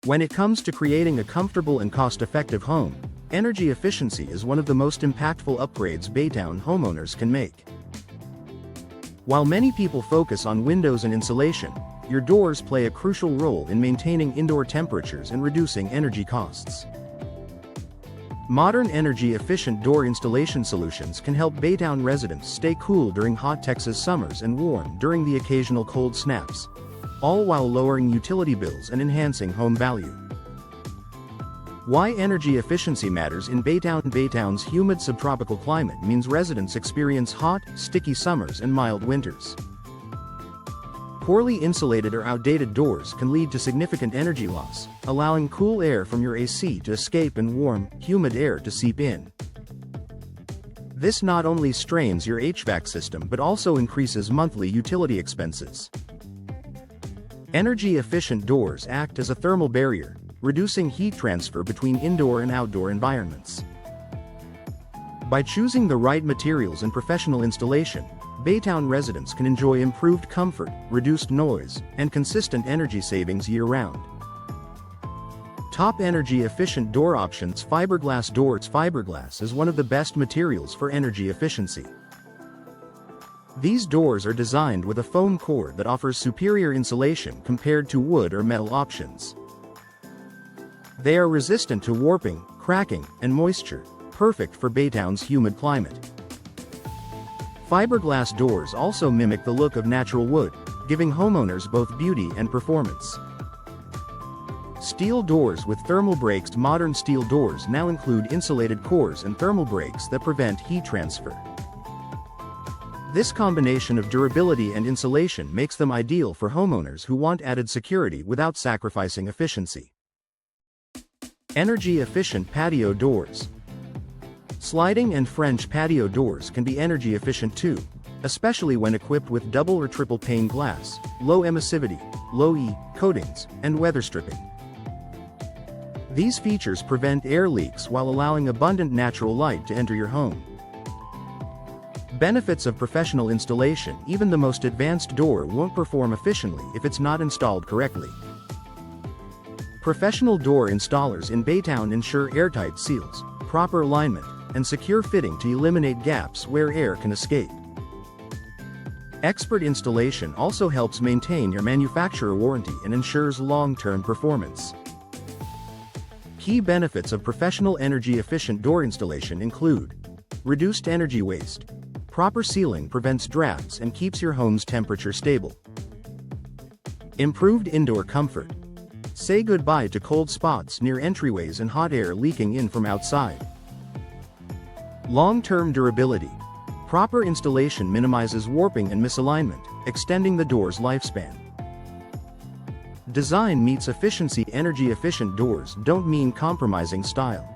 When it comes to creating a comfortable and cost-effective home, energy efficiency is one of the most impactful upgrades Baytown homeowners can make. While many people focus on windows and insulation, your doors play a crucial role in maintaining indoor temperatures and reducing energy costs. Modern energy-efficient door installation solutions can help Baytown residents stay cool during hot Texas summers and warm during the occasional cold snaps, all while lowering utility bills and enhancing home value. Why energy efficiency matters in Baytown. Baytown's humid subtropical climate means residents experience hot, sticky summers and mild winters. Poorly insulated or outdated doors can lead to significant energy loss, allowing cool air from your AC to escape and warm, humid air to seep in. This not only strains your HVAC system but also increases monthly utility expenses. Energy-efficient doors act as a thermal barrier, reducing heat transfer between indoor and outdoor environments. By choosing the right materials and professional installation, Baytown residents can enjoy improved comfort, reduced noise, and consistent energy savings year-round. Top energy-efficient door options. Fiberglass doors. Fiberglass is one of the best materials for energy efficiency. These doors are designed with a foam core that offers superior insulation compared to wood or metal options. They are resistant to warping, cracking, and moisture, perfect for Baytown's humid climate. Fiberglass doors also mimic the look of natural wood, giving homeowners both beauty and performance. Steel doors with thermal breaks. Modern steel doors now include insulated cores and thermal breaks that prevent heat transfer. This combination of durability and insulation makes them ideal for homeowners who want added security without sacrificing efficiency. Energy-efficient patio doors. Sliding and French patio doors can be energy efficient too, especially when equipped with double or triple pane glass, low emissivity, low E coatings, and weather stripping. These features prevent air leaks while allowing abundant natural light to enter your home. Benefits of professional installation. Even the most advanced door won't perform efficiently if it's not installed correctly. Professional door installers in Baytown ensure airtight seals, proper alignment, and secure fitting to eliminate gaps where air can escape. Expert installation also helps maintain your manufacturer warranty and ensures long-term performance. Key benefits of professional energy-efficient door installation include reduced energy waste. Proper sealing prevents drafts and keeps your home's temperature stable. Improved indoor comfort. Say goodbye to cold spots near entryways and hot air leaking in from outside. Long-term durability. Proper installation minimizes warping and misalignment, extending the door's lifespan. Design meets efficiency. Energy-efficient doors don't mean compromising style.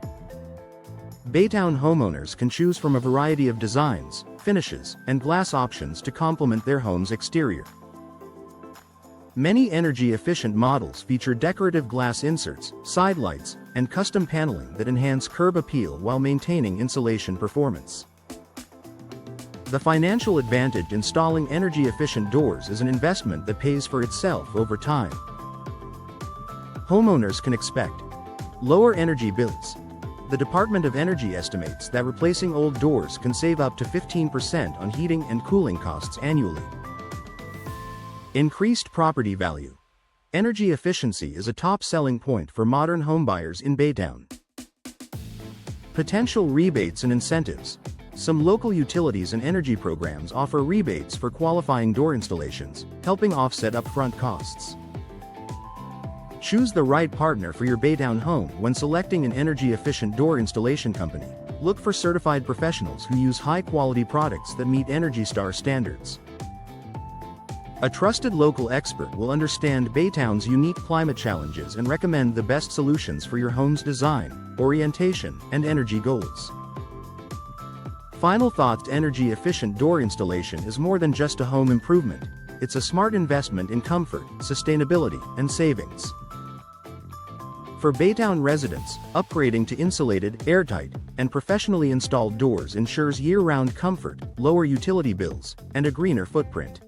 Baytown homeowners can choose from a variety of designs, finishes, and glass options to complement their home's exterior. Many energy-efficient models feature decorative glass inserts, side lights, and custom paneling that enhance curb appeal while maintaining insulation performance. The financial advantage. Installing energy-efficient doors is an investment that pays for itself over time. Homeowners can expect lower energy bills. The Department of Energy estimates that replacing old doors can save up to 15% on heating and cooling costs annually. Increased property value. Energy efficiency is a top selling point for modern homebuyers in Baytown. Potential rebates and incentives. Some local utilities and energy programs offer rebates for qualifying door installations, helping offset upfront costs. Choose the right partner for your Baytown home. When selecting an energy-efficient door installation company, look for certified professionals who use high-quality products that meet Energy Star standards. A trusted local expert will understand Baytown's unique climate challenges and recommend the best solutions for your home's design, orientation, and energy goals. Final thoughts. Energy-efficient door installation is more than just a home improvement. It's a smart investment in comfort, sustainability, and savings. For Baytown residents, upgrading to insulated, airtight, and professionally installed doors ensures year-round comfort, lower utility bills, and a greener footprint.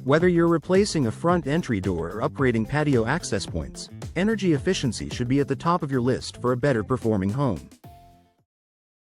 Whether you're replacing a front entry door or upgrading patio access points, energy efficiency should be at the top of your list for a better performing home.